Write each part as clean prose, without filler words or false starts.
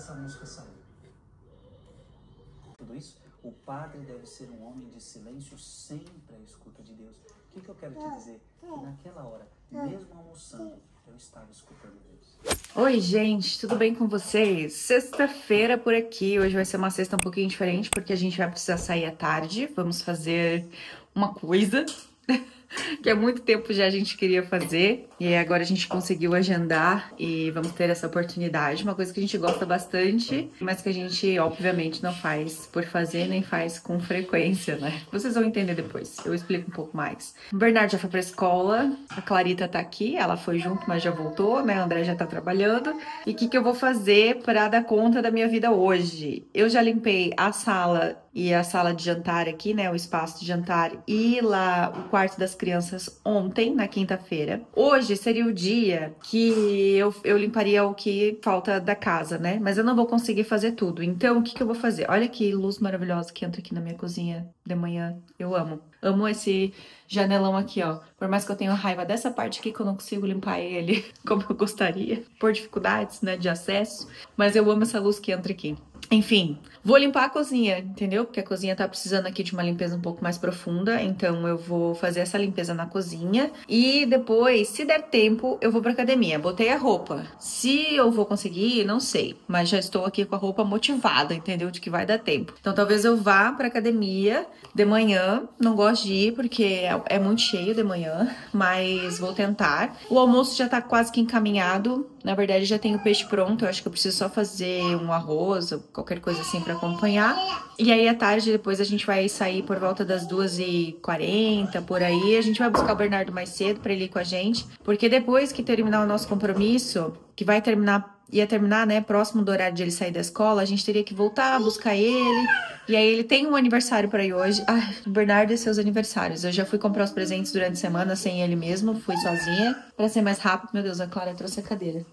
essa música saiu. Tudo isso, o padre deve ser um homem de silêncio, sempre à escuta de Deus. O que eu quero te dizer? Que naquela hora, mesmo almoçando, eu estava escutando Deus. Oi, gente, tudo bem com vocês? Sexta-feira por aqui. Hoje vai ser uma sexta um pouquinho diferente, porque a gente vai precisar sair à tarde. Vamos fazer uma coisa que há muito tempo já a gente queria fazer. E agora a gente conseguiu agendar e vamos ter essa oportunidade. Uma coisa que a gente gosta bastante, mas que a gente, obviamente, não faz por fazer, nem faz com frequência, né? Vocês vão entender depois, eu explico um pouco mais. O Bernardo já foi pra escola, a Clarita tá aqui, ela foi junto, mas já voltou, né? O André já tá trabalhando. E o que eu vou fazer pra dar conta da minha vida hoje? Eu já limpei a sala e a sala de jantar aqui, né? O espaço de jantar e lá o quarto das crianças ontem, na quinta-feira. Hoje seria o dia que eu limparia o que falta da casa, né? Mas eu não vou conseguir fazer tudo. Então, o que eu vou fazer? Olha que luz maravilhosa que entra aqui na minha cozinha de manhã. Eu amo. Amo esse janelão aqui, ó. Por mais que eu tenha raiva dessa parte aqui, que eu não consigo limpar ele como eu gostaria, por dificuldades, né, de acesso. Mas eu amo essa luz que entra aqui. Enfim, vou limpar a cozinha, entendeu? Porque a cozinha tá precisando aqui de uma limpeza um pouco mais profunda, então eu vou fazer essa limpeza na cozinha e depois, se der tempo, eu vou pra academia. Botei a roupa. Se eu vou conseguir, não sei, mas já estou aqui com a roupa motivada, entendeu? De que vai dar tempo. Então talvez eu vá pra academia de manhã, não gosto de ir porque é muito cheio de manhã, mas vou tentar. O almoço já tá quase que encaminhado. Na verdade, já tenho o peixe pronto, eu acho que eu preciso só fazer um arroz ou qualquer coisa assim pra acompanhar. E aí, à tarde, depois a gente vai sair por volta das 2h40, por aí. A gente vai buscar o Bernardo mais cedo pra ele ir com a gente. Porque depois que terminar o nosso compromisso, que vai terminar, ia terminar, né, próximo do horário de ele sair da escola, a gente teria que voltar, buscar ele. E aí ele tem um aniversário pra ir hoje. Ai, o Bernardo e seus aniversários. Eu já fui comprar os presentes durante a semana sem ele mesmo, fui sozinha. Pra ser mais rápido, meu Deus, a Clara trouxe a cadeira.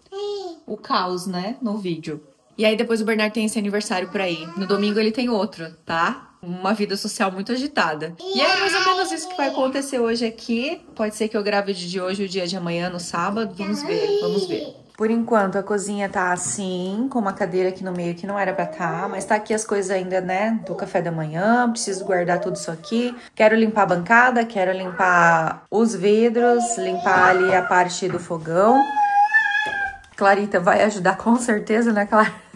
O caos, né, no vídeo. E aí depois o Bernardo tem esse aniversário pra ir. No domingo ele tem outro, tá? Uma vida social muito agitada. E é mais ou menos isso que vai acontecer hoje aqui. Pode ser que eu grave o dia de hoje, o dia de amanhã, no sábado. Vamos ver, vamos ver. Por enquanto, a cozinha tá assim, com uma cadeira aqui no meio que não era pra tá, mas tá aqui as coisas ainda, né, do café da manhã, preciso guardar tudo isso aqui. Quero limpar a bancada, quero limpar os vidros, limpar ali a parte do fogão. Clarita vai ajudar com certeza, né, Clara?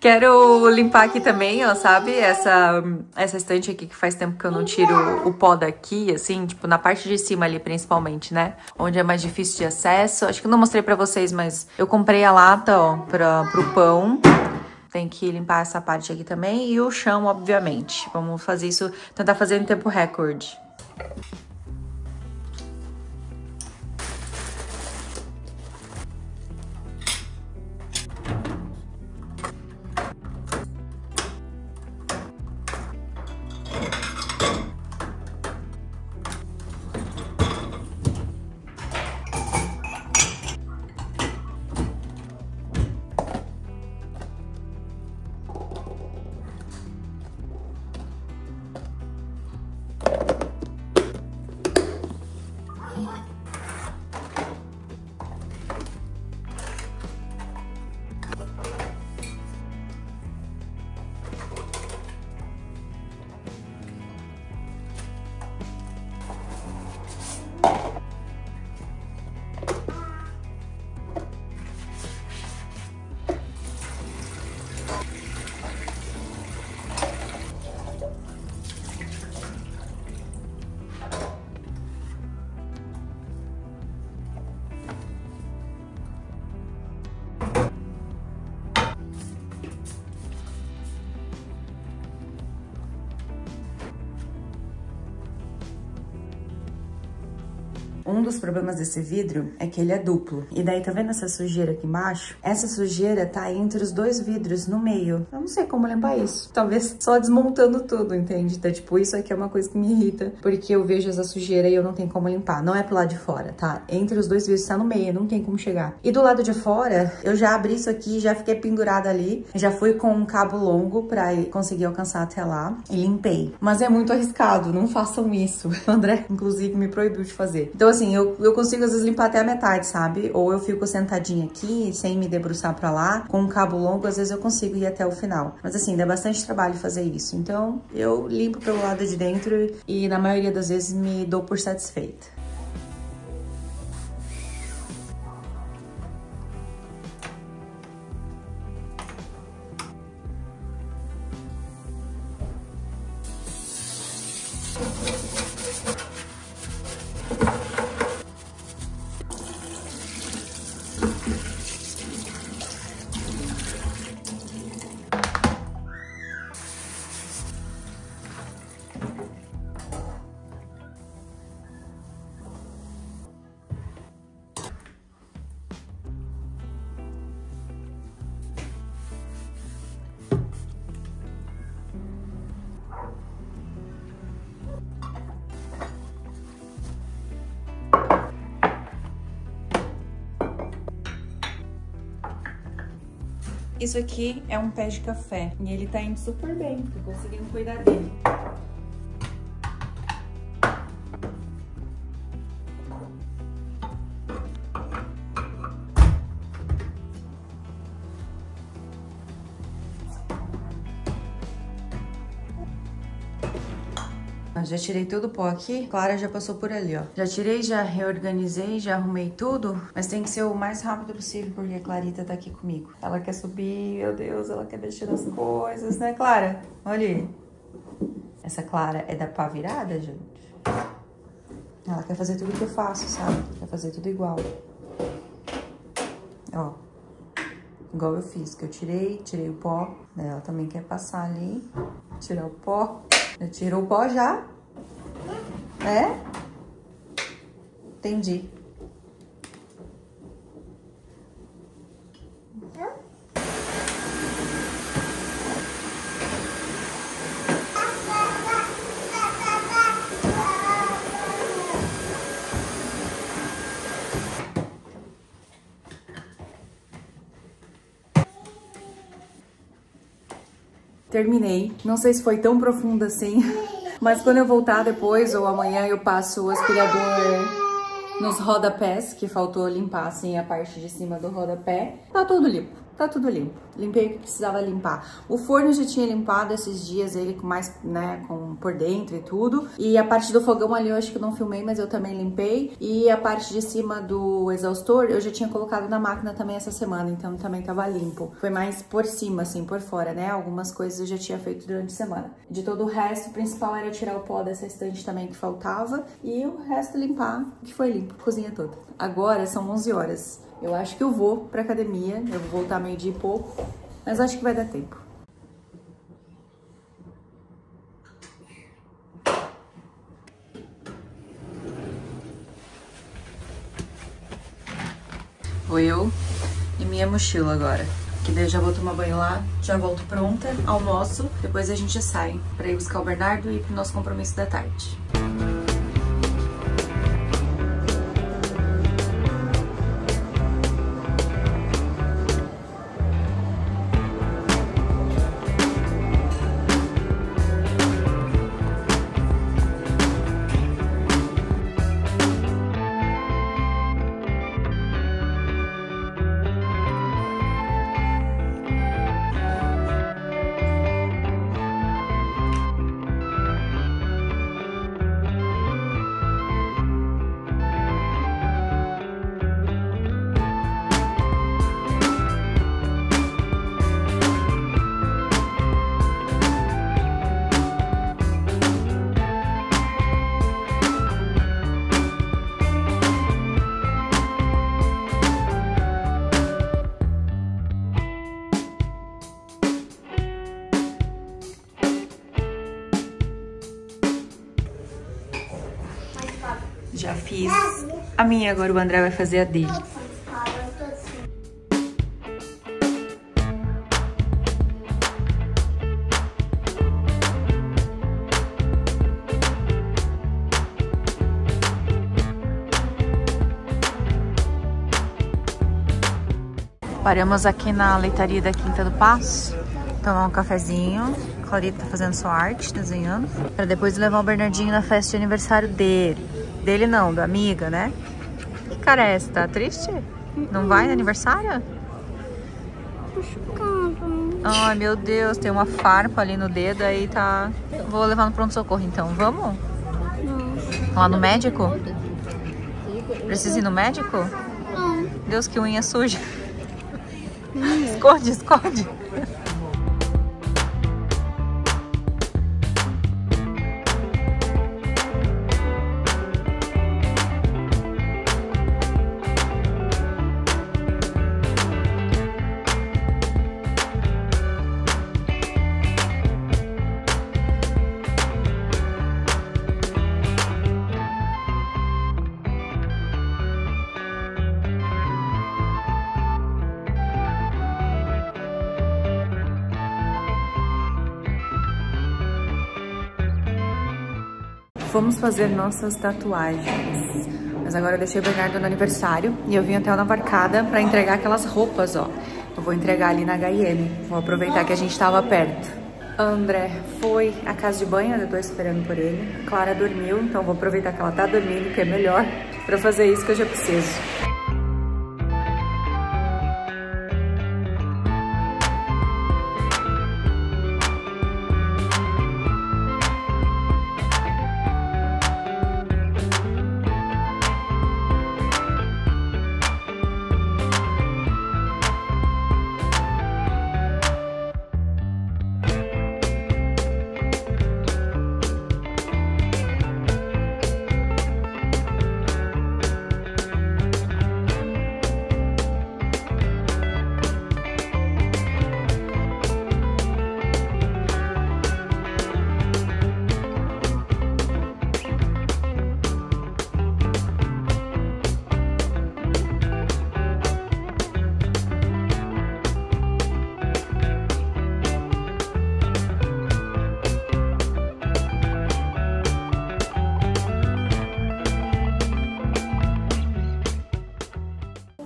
Quero limpar aqui também, ó, sabe? Essa estante aqui que faz tempo que eu não tiro o pó daqui, assim, tipo, na parte de cima ali, principalmente, né? Onde é mais difícil de acesso. Acho que eu não mostrei pra vocês, mas eu comprei a lata, ó, pro pão. Tem que limpar essa parte aqui também. E o chão, obviamente. Vamos fazer isso, tentar fazer em tempo recorde. Um dos problemas desse vidro é que ele é duplo. E daí, tá vendo essa sujeira aqui embaixo? Essa sujeira tá entre os dois vidros, no meio. Eu não sei como limpar isso. Talvez só desmontando tudo, entende? Então, tipo, isso aqui é uma coisa que me irrita, porque eu vejo essa sujeira e eu não tenho como limpar. Não é pro lado de fora, tá? Entre os dois vidros tá no meio, não tem como chegar. E do lado de fora, eu já abri isso aqui, já fiquei pendurada ali. Já fui com um cabo longo pra conseguir alcançar até lá e limpei. Mas é muito arriscado, não façam isso. O André, inclusive, me proibiu de fazer. Então, assim, assim, eu consigo às vezes limpar até a metade, sabe? Ou eu fico sentadinha aqui, sem me debruçar pra lá, com um cabo longo, às vezes eu consigo ir até o final. Mas assim, dá bastante trabalho fazer isso. Então, eu limpo pelo lado de dentro e na maioria das vezes me dou por satisfeita. Isso aqui é um pé de café e ele tá indo super bem, tô conseguindo cuidar dele. Já tirei todo o pó aqui, Clara já passou por ali, ó. Já tirei, já reorganizei, já arrumei tudo, mas tem que ser o mais rápido possível, porque a Clarita tá aqui comigo. Ela quer subir, meu Deus, ela quer mexer nas coisas, né, Clara? Olha aí. Essa Clara é da pá virada, gente. Ela quer fazer tudo que eu faço, sabe? Quer fazer tudo igual. Ó. Igual eu fiz, que eu tirei o pó. Ela também quer passar ali, tirar o pó. Já tirou o pó já? É? Entendi. Terminei. Não sei se foi tão profundo assim, mas quando eu voltar depois ou amanhã eu passo o aspirador nos rodapés, que faltou limpar assim a parte de cima do rodapé. Tá tudo limpo. Tá tudo limpo. Limpei o que precisava limpar. O forno eu já tinha limpado esses dias, ele com mais, né, com por dentro e tudo. E a parte do fogão ali eu acho que eu não filmei, mas eu também limpei. E a parte de cima do exaustor eu já tinha colocado na máquina também essa semana, então também tava limpo. Foi mais por cima, assim, por fora, né? Algumas coisas eu já tinha feito durante a semana. De todo o resto, o principal era tirar o pó dessa estante também que faltava. E o resto limpar, que foi limpo, a cozinha toda. Agora são 11 horas. Eu acho que eu vou pra academia, eu vou voltar meio-dia e pouco, mas acho que vai dar tempo. Vou eu e minha mochila agora. Que daí eu já vou tomar banho lá, já volto pronta, almoço, depois a gente sai pra ir buscar o Bernardo e ir pro nosso compromisso da tarde. Já fiz a minha, agora o André vai fazer a dele. Paramos aqui na leitaria da Quinta do Passo, tomar um cafezinho. Clarita tá fazendo sua arte, desenhando, para depois levar o Bernardinho na festa de aniversário dele. Dele não, da amiga, né? Que cara é essa? Tá triste? Não vai no aniversário? Ai, meu Deus, tem uma farpa ali no dedo, aí tá... Vou levar no pronto-socorro, então. Vamos? Não. Lá no médico? Precisa ir no médico? Não. Deus, que unha suja. Esconde, esconde. Fomos fazer nossas tatuagens. Mas agora eu deixei o Bernardo no aniversário e eu vim até o Navarcada pra entregar aquelas roupas, ó. Eu vou entregar ali na H&M. Vou aproveitar que a gente tava perto. André foi à casa de banho, eu tô esperando por ele. Clara dormiu, então vou aproveitar que ela tá dormindo, que é melhor, pra fazer isso que eu já preciso.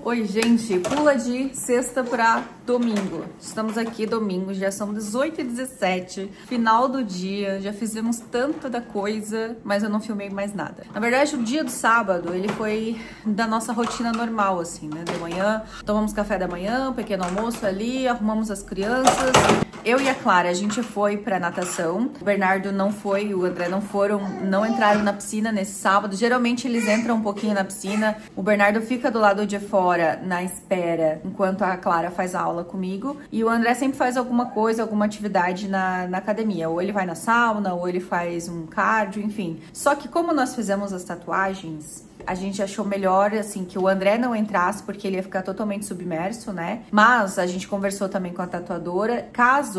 Oi, gente, pula de sexta pra domingo. Estamos aqui domingo, já são 18h17, final do dia, já fizemos tanta da coisa, mas eu não filmei mais nada. Na verdade, o dia do sábado, ele foi da nossa rotina normal, assim, né? De manhã, tomamos café da manhã, pequeno almoço ali, arrumamos as crianças. Eu e a Clara, a gente foi pra natação. O Bernardo não foi, o André não entraram na piscina nesse sábado. Geralmente eles entram um pouquinho na piscina. O Bernardo fica do lado de fora, na espera, enquanto a Clara faz aula comigo. E o André sempre faz alguma coisa, alguma atividade na academia. Ou ele vai na sauna, ou ele faz um cardio, enfim. Só que como nós fizemos as tatuagens, a gente achou melhor, assim, que o André não entrasse, porque ele ia ficar totalmente submerso, né? Mas a gente conversou também com a tatuadora,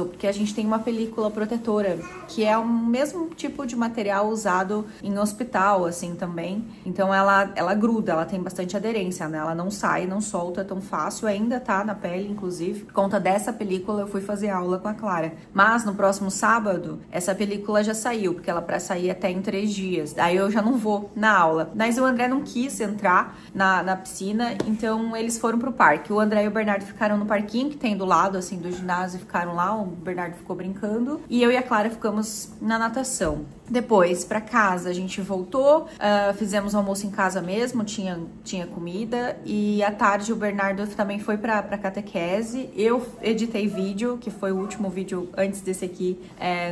porque a gente tem uma película protetora, que é o mesmo tipo de material usado em hospital, assim, também. Então ela gruda, ela tem bastante aderência, né? Ela não sai, não solta tão fácil, ainda tá na pele, inclusive. Por conta dessa película, eu fui fazer aula com a Clara. Mas no próximo sábado, essa película já saiu, porque ela pra sair até em 3 dias. Aí eu já não vou na aula. Mas o André não quis entrar na piscina, então eles foram pro parque. O André e o Bernardo ficaram no parquinho que tem do lado, assim, do ginásio, ficaram lá, o Bernardo ficou brincando, e eu e a Clara ficamos na natação. Depois, pra casa, a gente voltou, fizemos almoço em casa mesmo, tinha comida, e à tarde o Bernardo também foi pra catequese. Eu editei vídeo, que foi o último vídeo antes desse aqui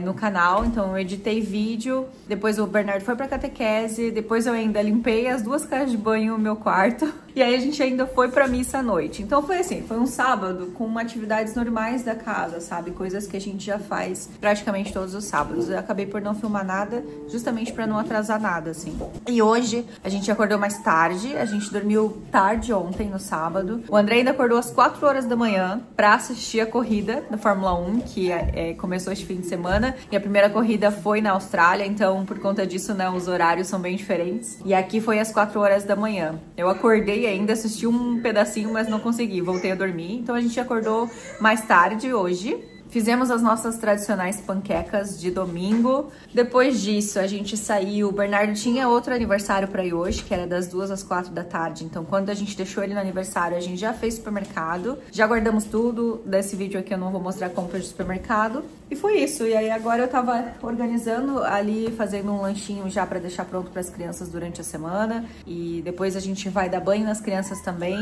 no canal, então eu editei vídeo, depois o Bernardo foi pra catequese, depois eu ainda limpei as 2 casas de banho no meu quarto, e aí a gente ainda foi pra missa à noite. Então foi assim, foi um sábado com atividades normais da casa, sabe? Coisas que a gente já faz praticamente todos os sábados. Eu acabei por não filmar nada, justamente pra não atrasar nada, assim. E hoje a gente acordou mais tarde, a gente dormiu tarde ontem, no sábado. O André ainda acordou às 4 horas da manhã pra assistir a corrida da Fórmula 1, que começou este fim de semana. E a primeira corrida foi na Austrália, então por conta disso, né, os horários são bem diferentes. E aqui foi às 4 horas da manhã. Eu acordei ainda, assisti um pedacinho, mas não consegui, voltei a dormir. Então a gente acordou mais tarde hoje. Fizemos as nossas tradicionais panquecas de domingo. Depois disso, a gente saiu. O Bernardo tinha outro aniversário para ir hoje, que era das 2 às 4 da tarde. Então, quando a gente deixou ele no aniversário, a gente já fez supermercado. Já guardamos tudo. Desse vídeo aqui eu não vou mostrar compras de supermercado. E foi isso. E aí agora eu tava organizando ali, fazendo um lanchinho já para deixar pronto para as crianças durante a semana. E depois a gente vai dar banho nas crianças também.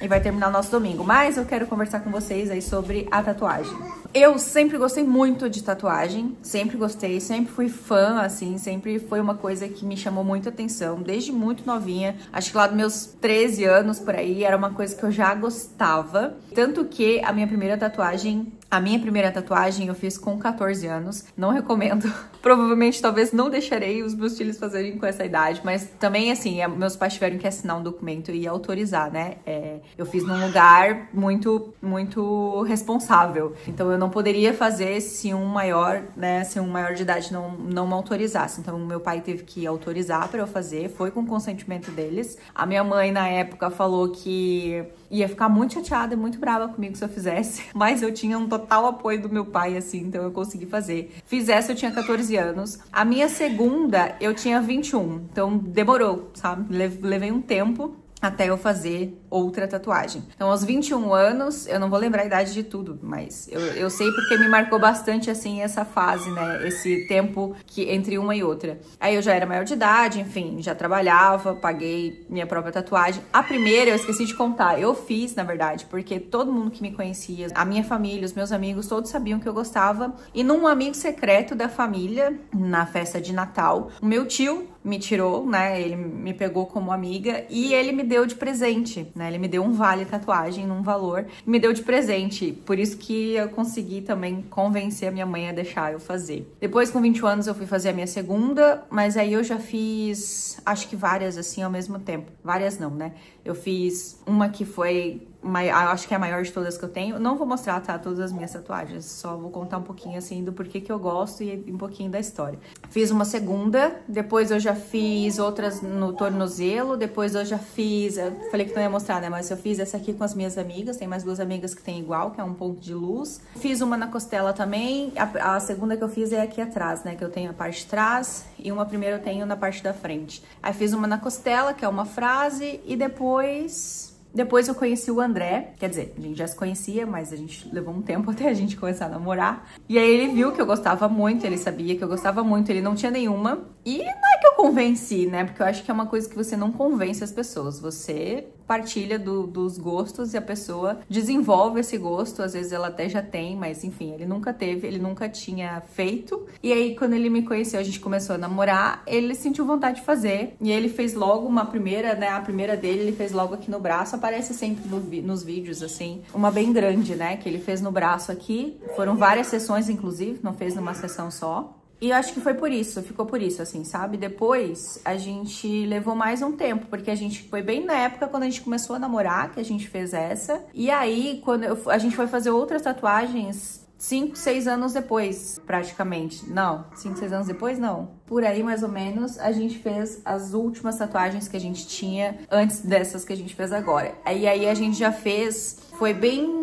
E vai terminar o nosso domingo. Mas eu quero conversar com vocês aí sobre a tatuagem. Eu sempre gostei muito de tatuagem. Sempre gostei, sempre fui fã, assim. Sempre foi uma coisa que me chamou muito atenção. Desde muito novinha. Acho que lá dos meus 13 anos, por aí, era uma coisa que eu já gostava. Tanto que a minha primeira tatuagem eu fiz com 14 anos. Não recomendo. Provavelmente, talvez, não deixarei os meus filhos fazerem com essa idade. Mas também, assim, meus pais tiveram que assinar um documento e autorizar, né? Eu fiz num lugar muito, muito responsável. Então, eu não poderia fazer se um maior, né? Se um maior de idade não me autorizasse. Então, meu pai teve que autorizar pra eu fazer. Foi com consentimento deles. A minha mãe, na época, falou que ia ficar muito chateada e muito brava comigo se eu fizesse. Mas eu tinha um total apoio do meu pai, assim, então eu consegui fazer. Fiz essa, eu tinha 14 anos. A minha segunda, eu tinha 21. Então demorou, sabe? Levei um tempo até eu fazer outra tatuagem. Então, aos 21 anos, eu não vou lembrar a idade de tudo, mas eu sei porque me marcou bastante, assim, essa fase, né? Esse tempo que entre uma e outra. Aí eu já era maior de idade, enfim, já trabalhava, paguei minha própria tatuagem. A primeira, eu esqueci de contar, eu fiz, na verdade, porque todo mundo que me conhecia, a minha família, os meus amigos, todos sabiam que eu gostava. E num amigo secreto da família, na festa de Natal, o meu tio me tirou, né? Ele me pegou como amiga e ele me deu de presente, né? Ele me deu um vale tatuagem num valor, me deu de presente. Por isso que eu consegui também convencer a minha mãe a deixar eu fazer. Depois, com 21 anos, eu fui fazer a minha segunda, mas aí eu já fiz, acho que várias, assim, ao mesmo tempo. Várias não, né? Eu fiz uma que foi, acho que é a maior de todas que eu tenho. Não vou mostrar, tá, todas as minhas tatuagens, só vou contar um pouquinho, assim, do porquê que eu gosto e um pouquinho da história. Fiz uma segunda, depois eu já fiz outras no tornozelo, depois eu já fiz, eu falei que não ia mostrar, né, mas eu fiz essa aqui com as minhas amigas, tem mais 2 amigas que tem igual, que é um ponto de luz. Fiz uma na costela também, a segunda que eu fiz é aqui atrás, né, que eu tenho a parte de trás, e uma primeira eu tenho na parte da frente. Aí fiz uma na costela, que é uma frase, e depois eu conheci o André, quer dizer, a gente já se conhecia, mas a gente levou um tempo até a gente começar a namorar. E aí ele viu que eu gostava muito, ele sabia que eu gostava muito, ele não tinha nenhuma. E não é que eu convenci, né? Porque eu acho que é uma coisa que você não convence as pessoas, você partilha dos gostos e a pessoa desenvolve esse gosto, às vezes ela até já tem, mas enfim, ele nunca teve, ele nunca tinha feito. E aí quando ele me conheceu, a gente começou a namorar, ele sentiu vontade de fazer e ele fez logo uma primeira, né, a primeira dele ele fez logo aqui no braço, aparece sempre nos vídeos, assim, uma bem grande, né, que ele fez no braço aqui, foram várias sessões inclusive, não fez numa sessão só. E eu acho que foi por isso, ficou por isso, assim, sabe? Depois, a gente levou mais um tempo, porque a gente foi bem na época quando a gente começou a namorar, que a gente fez essa. E aí, quando a gente foi fazer outras tatuagens 5, 6 anos depois, praticamente. Não, 5, 6 anos depois, não. Por aí, mais ou menos, a gente fez as últimas tatuagens que a gente tinha antes dessas que a gente fez agora. E aí, a gente já fez, foi bem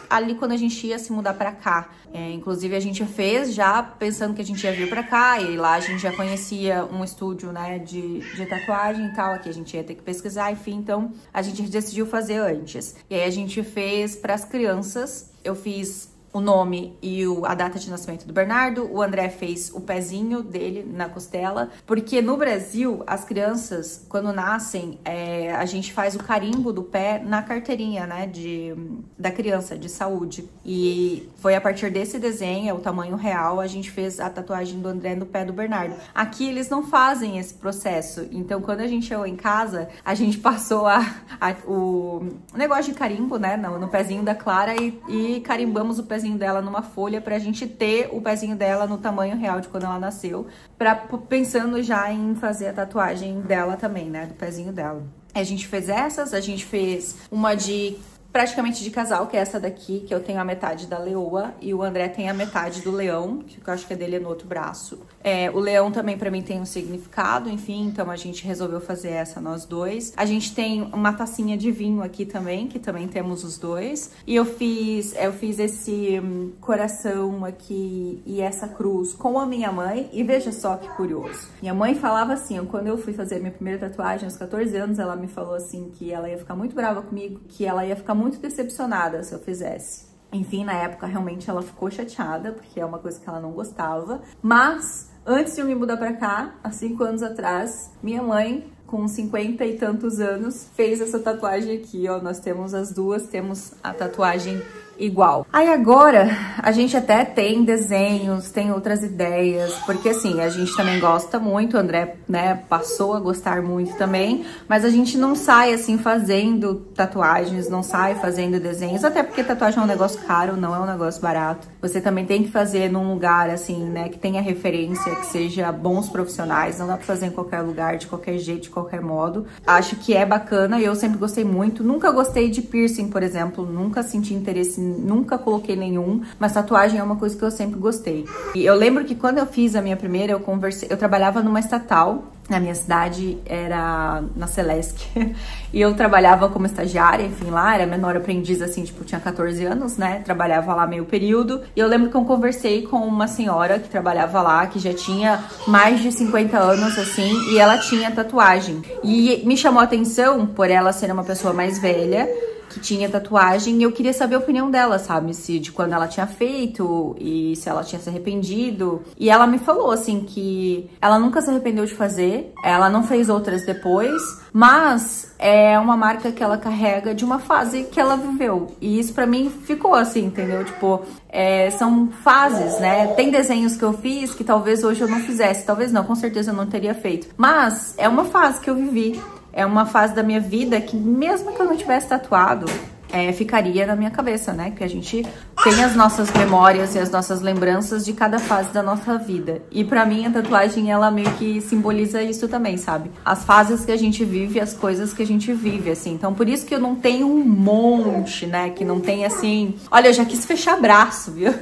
ali quando a gente ia se mudar pra cá. Inclusive a gente fez já pensando que a gente ia vir pra cá, e lá a gente já conhecia um estúdio, né, de tatuagem e tal, aqui a gente ia ter que pesquisar, enfim, então a gente decidiu fazer antes. E aí a gente fez pras crianças, eu fiz o nome e a data de nascimento do Bernardo, o André fez o pezinho dele na costela, porque no Brasil, as crianças, quando nascem, a gente faz o carimbo do pé na carteirinha, né, da criança, de saúde. E foi a partir desse desenho, é o tamanho real, a gente fez a tatuagem do André no pé do Bernardo. Aqui eles não fazem esse processo, então quando a gente chegou em casa, a gente passou o negócio de carimbo, né, no pezinho da Clara e carimbamos o pezinho dela numa folha pra gente ter o pezinho dela no tamanho real de quando ela nasceu, pensando já em fazer a tatuagem dela também, né, do pezinho dela. A gente fez essas, a gente fez uma de praticamente de casal, que é essa daqui, que eu tenho a metade da leoa e o André tem a metade do leão, que eu acho que é dele é no outro braço. O leão também pra mim tem um significado, enfim, então a gente resolveu fazer essa nós dois. A gente tem uma tacinha de vinho aqui também, que também temos os dois. E eu fiz esse coração aqui e essa cruz com a minha mãe, e veja só que curioso. Minha mãe falava assim, quando eu fui fazer minha primeira tatuagem aos 14 anos, ela me falou assim que ela ia ficar muito brava comigo, que ela ia ficar muito decepcionada se eu fizesse. Enfim, na época realmente ela ficou chateada, porque é uma coisa que ela não gostava. Mas antes de eu me mudar pra cá, há 5 anos atrás, minha mãe, com 50 e tantos anos, fez essa tatuagem aqui, ó. Nós temos as duas, temos a tatuagem igual. Aí agora a gente até tem desenhos, tem outras ideias, porque assim, a gente também gosta muito, o André, né, passou a gostar muito também, mas a gente não sai assim fazendo tatuagens, não sai fazendo desenhos, até porque tatuagem é um negócio caro, não é um negócio barato. Você também tem que fazer num lugar assim, né, que tenha referência, que seja bons profissionais, não dá pra fazer em qualquer lugar, de qualquer jeito, de qualquer modo. Acho que é bacana e eu sempre gostei muito. Nunca gostei de piercing, por exemplo, nunca senti interesse, nunca coloquei nenhum, mas tatuagem é uma coisa que eu sempre gostei. E eu lembro que quando eu fiz a minha primeira, eu trabalhava numa estatal, na minha cidade, era na Celesc, e eu trabalhava como estagiária, enfim, lá, era menor aprendiz, assim, tipo, tinha 14 anos, né, trabalhava lá meio período, e eu lembro que eu conversei com uma senhora que trabalhava lá, que já tinha mais de 50 anos, assim, e ela tinha tatuagem, e me chamou a atenção por ela ser uma pessoa mais velha, que tinha tatuagem, e eu queria saber a opinião dela, sabe? Se de quando ela tinha feito e se ela tinha se arrependido. E ela me falou, assim, que ela nunca se arrependeu de fazer, ela não fez outras depois, mas é uma marca que ela carrega de uma fase que ela viveu. E isso pra mim ficou assim, entendeu? Tipo, são fases, né? Tem desenhos que eu fiz que talvez hoje eu não fizesse, talvez não, com certeza eu não teria feito. Mas é uma fase que eu vivi. É uma fase da minha vida que, mesmo que eu não tivesse tatuado, ficaria na minha cabeça, né? Que a gente tem as nossas memórias e as nossas lembranças de cada fase da nossa vida. E pra mim, a tatuagem, ela meio que simboliza isso também, sabe? As fases que a gente vive, as coisas que a gente vive, assim. Então, por isso que eu não tenho um monte, né? Que não tem, assim... Olha, eu já quis fechar braço, viu?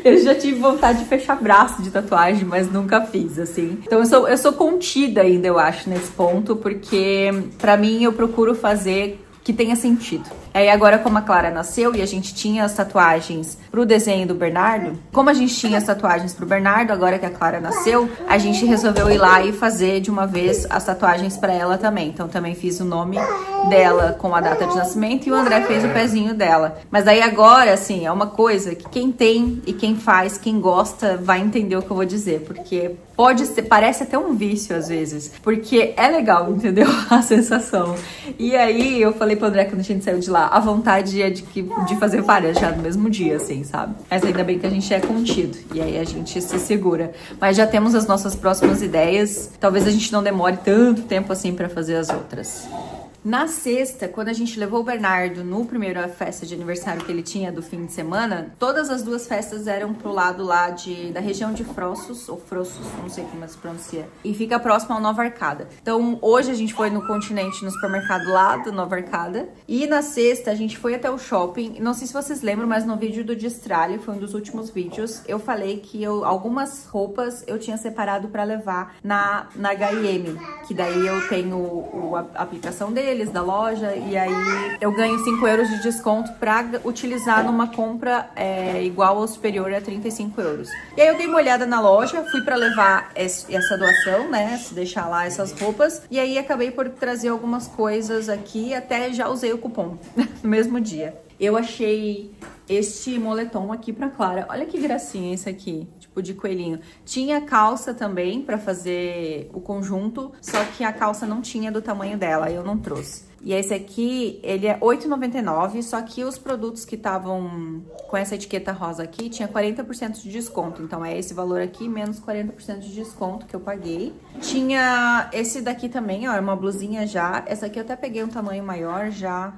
Eu já tive vontade de fechar braço de tatuagem, mas nunca fiz, assim. Então, eu sou contida ainda, eu acho, nesse ponto, porque pra mim, eu procuro fazer que tenha sentido. Aí agora, como a Clara nasceu e a gente tinha as tatuagens pro desenho do Bernardo, como a gente tinha as tatuagens pro Bernardo, agora que a Clara nasceu, a gente resolveu ir lá e fazer de uma vez as tatuagens pra ela também. Então também fiz o nome dela com a data de nascimento e o André fez o pezinho dela. Mas aí agora, assim, é uma coisa que quem tem e quem faz, quem gosta, vai entender o que eu vou dizer, porque pode ser, parece até um vício às vezes, porque é legal, entendeu? A sensação. E aí eu falei pro André quando a gente saiu de lá, a vontade é de fazer várias já no mesmo dia, assim, sabe? Mas ainda bem que a gente é contido, e aí a gente se segura. Mas já temos as nossas próximas ideias, talvez a gente não demore tanto tempo assim pra fazer as outras. Na sexta, quando a gente levou o Bernardo no primeiro festa de aniversário que ele tinha do fim de semana, todas as duas festas eram pro lado lá da região de Frossos, ou Frossos, não sei como se pronuncia, e fica próximo ao Nova Arcada. Então, hoje a gente foi no Continente, no supermercado lá do Nova Arcada, e na sexta a gente foi até o shopping. Não sei se vocês lembram, mas no vídeo do Destralhe, foi um dos últimos vídeos, eu falei que algumas roupas eu tinha separado pra levar na H&M, que daí eu tenho a aplicação dele, da loja, e aí eu ganho 5 euros de desconto pra utilizar numa compra igual ou superior a 35 euros. E aí eu dei uma olhada na loja, fui pra levar essa doação, né, deixar lá essas roupas, e aí acabei por trazer algumas coisas aqui, até já usei o cupom no mesmo dia. Eu achei este moletom aqui pra Clara, olha que gracinha esse aqui, tipo de coelhinho. Tinha calça também pra fazer o conjunto, só que a calça não tinha do tamanho dela, eu não trouxe. E esse aqui, ele é R$ 8,99, só que os produtos que estavam com essa etiqueta rosa aqui, tinha 40% de desconto. Então, é esse valor aqui, menos 40% de desconto que eu paguei. Tinha esse daqui também, ó, é uma blusinha já. Essa aqui eu até peguei um tamanho maior já.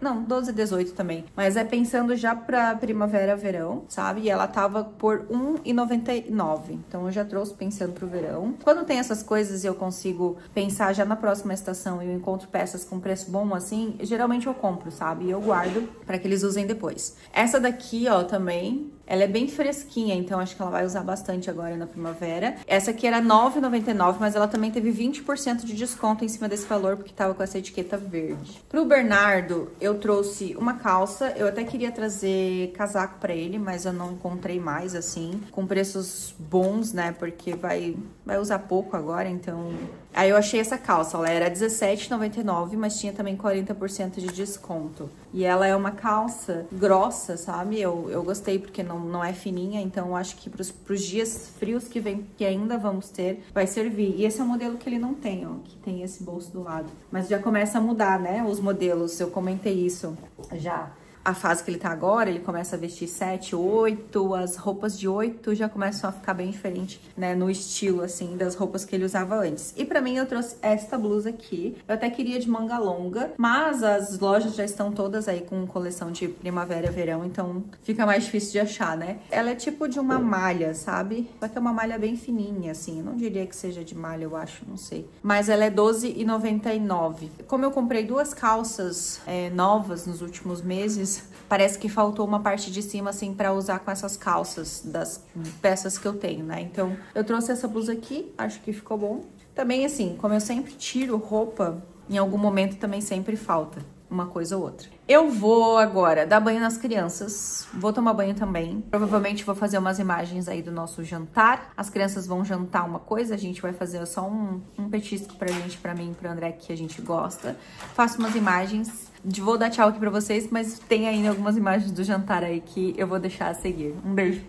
Não, 12 e 18 também. Mas é pensando já pra primavera, verão, sabe? E ela tava por R$ 1,99. Então, eu já trouxe pensando pro verão. Quando tem essas coisas e eu consigo pensar já na próxima estação e eu encontro peças com preço preço bom assim, geralmente eu compro, sabe? E eu guardo pra que eles usem depois. Essa daqui, ó, também, ela é bem fresquinha, então acho que ela vai usar bastante agora na primavera. Essa aqui era R$ 9,99, mas ela também teve 20% de desconto em cima desse valor, porque tava com essa etiqueta verde. Pro Bernardo, eu trouxe uma calça. Eu até queria trazer casaco pra ele, mas eu não encontrei mais, assim, com preços bons, né? Porque vai usar pouco agora, então... Aí eu achei essa calça, ela era R$17,99, mas tinha também 40% de desconto. E ela é uma calça grossa, sabe? Eu gostei porque não é fininha, então eu acho que pros dias frios que ainda vamos ter, vai servir. E esse é o modelo que ele não tem, ó, que tem esse bolso do lado. Mas já começa a mudar, né, os modelos, eu comentei isso já. A fase que ele tá agora, ele começa a vestir 7, 8, as roupas de 8 já começam a ficar bem diferente, né, no estilo, assim, das roupas que ele usava antes. E pra mim, eu trouxe esta blusa aqui. Eu até queria de manga longa, mas as lojas já estão todas aí com coleção de primavera e verão, então fica mais difícil de achar, né? Ela é tipo de uma malha, sabe? Só que é uma malha bem fininha, assim. Eu não diria que seja de malha, eu acho, não sei. Mas ela é R$12,99. Como eu comprei duas calças novas nos últimos meses, parece que faltou uma parte de cima, assim, pra usar com essas calças das peças que eu tenho, né? Então, eu trouxe essa blusa aqui, acho que ficou bom. Também, assim, como eu sempre tiro roupa, em algum momento também sempre falta uma coisa ou outra. Eu vou agora dar banho nas crianças, vou tomar banho também. Provavelmente vou fazer umas imagens aí do nosso jantar. As crianças vão jantar uma coisa, a gente vai fazer só um petisco pra gente, pra mim e pro André, que a gente gosta. Faço umas imagens. Vou dar tchau aqui pra vocês, mas tem ainda algumas imagens do jantar aí que eu vou deixar a seguir. Um beijo,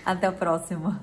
até a próxima.